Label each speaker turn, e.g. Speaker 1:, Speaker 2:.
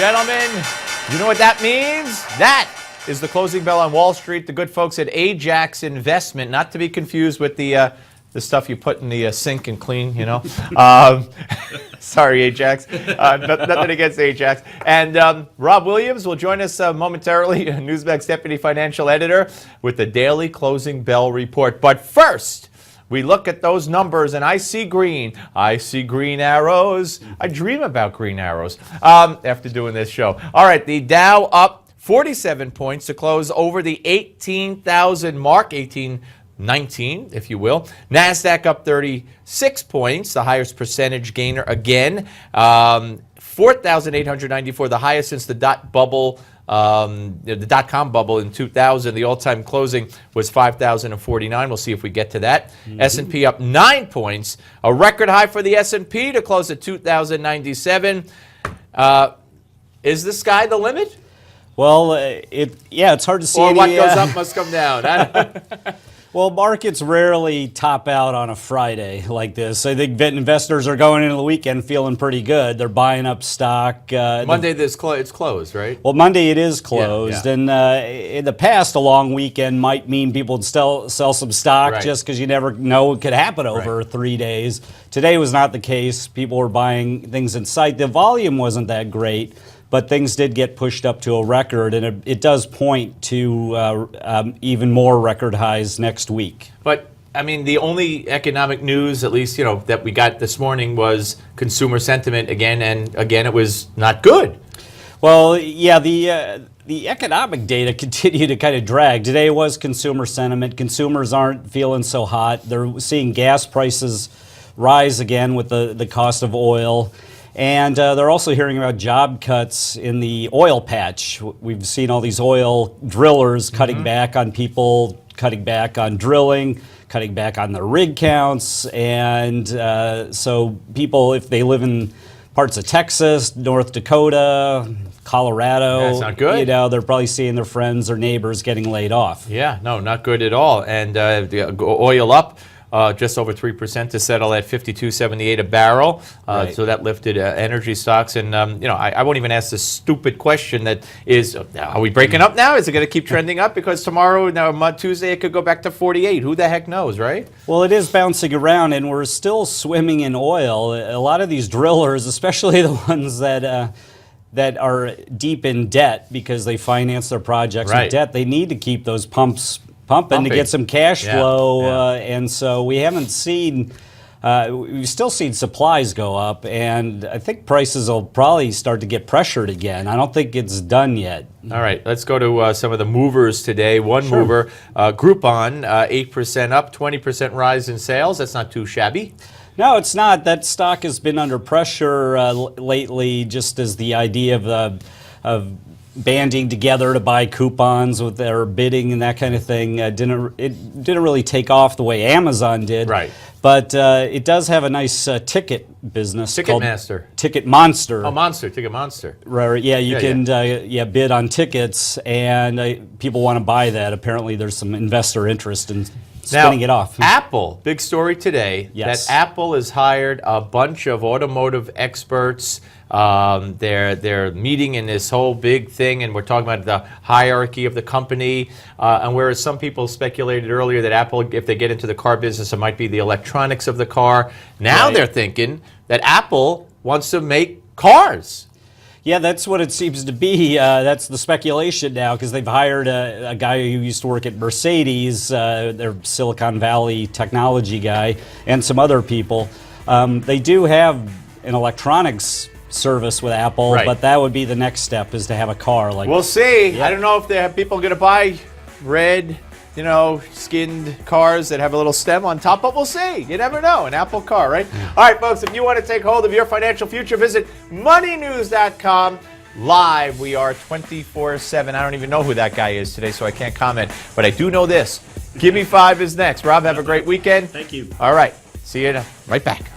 Speaker 1: gentlemen, you know what that means? That is the closing bell on Wall Street. The good folks at Ajax Investment, not to be confused with the stuff you put in the sink and clean, you know. Sorry, Ajax. Nothing against Ajax. And Rob Williams will join us momentarily, Newsmax Deputy Financial Editor, with the Daily Closing Bell Report. But first, we look at those numbers, and I see green. I see green arrows. I dream about green arrows after doing this show. All right, the Dow up 47 points to close over the 18,000 mark, 1819, if you will. NASDAQ up 36 points, the highest percentage gainer again. 4,894, the highest since the dot-com bubble in 2000. The all-time closing was 5,049. We'll see if we get to that. S&P up 9 points, a record high for the S&P to close at 2,097. Is the sky the limit?
Speaker 2: Well, it's hard to see.
Speaker 1: Or what goes up must come down.
Speaker 2: Well, markets rarely top out on a Friday like this. I think investors are going into the weekend feeling pretty good. They're buying up stock.
Speaker 1: Monday, it's closed, right?
Speaker 2: Well, Monday it is closed.
Speaker 1: Yeah.
Speaker 2: And in the past, a long weekend might mean people would sell some stock just because you never know what could happen over 3 days. Today was not the case. People were buying things in sight. The volume wasn't that great, but things did get pushed up to a record, and it does point to even more record highs next week.
Speaker 1: But I mean, the only economic news, at least that we got this morning, was consumer sentiment again, and again, it was not good.
Speaker 2: Well, yeah, the economic data continue to kind of drag. Today was consumer sentiment. Consumers aren't feeling so hot. They're seeing gas prices rise again with the cost of oil. And they're also hearing about job cuts in the oil patch. We've seen all these oil drillers cutting back on people, cutting back on drilling, cutting back on their rig counts. And so people, if they live in parts of Texas, North Dakota, Colorado,
Speaker 1: that's not good.
Speaker 2: They're probably seeing their friends or neighbors getting laid off.
Speaker 1: Yeah, no, not good at all. And the oil up just over 3% to settle at $52.78 a barrel. So that lifted energy stocks. And, I won't even ask the stupid question that is, are we breaking up now? Is it going to keep trending up? Because tomorrow, Tuesday, it could go back to 48. Who the heck knows, right?
Speaker 2: Well, it is bouncing around, and we're still swimming in oil. A lot of these drillers, especially the ones that are deep in debt because they finance their projects with debt, they need to keep those pumps pumping to get some cash flow, and so we haven't seen. We've still seen supplies go up, and I think prices will probably start to get pressured again. I don't think it's done yet.
Speaker 1: All right, let's go to some of the movers today. One mover, Groupon, 8% up, 20% rise in sales. That's not too shabby.
Speaker 2: No, it's not. That stock has been under pressure lately, just as the idea of banding together to buy coupons with their bidding and that kind of thing didn't really take off the way Amazon did.
Speaker 1: Right.
Speaker 2: But it does have a nice ticket business called Ticket Monster.
Speaker 1: Oh, Ticket Monster.
Speaker 2: Right. Yeah, you can bid on tickets, and people want to buy that. Apparently, there's some investor interest in spinning it off.
Speaker 1: Apple, big story today.
Speaker 2: Yes.
Speaker 1: That Apple has hired a bunch of automotive experts. They're meeting in this whole big thing, and we're talking about the hierarchy of the company. And whereas some people speculated earlier that Apple, if they get into the car business, it might be the electronics of the car. Now they're thinking that Apple wants to make cars.
Speaker 2: Yeah, that's what it seems to be. That's the speculation now, because they've hired a guy who used to work at Mercedes, their Silicon Valley technology guy, and some other people. They do have an electronics service with Apple, but that would be the next step, is to have a car.
Speaker 1: We'll see. I don't know if people are going to buy red, skinned cars that have a little stem on top, but we'll see. You never know. An Apple car, right? All right, folks, if you want to take hold of your financial future, visit moneynews.com. Live, we are 24/7. I don't even know who that guy is today, so I can't comment. But I do know this. Give Me 5 is next. Rob, have a great weekend.
Speaker 2: Thank you.
Speaker 1: All right. See you right back.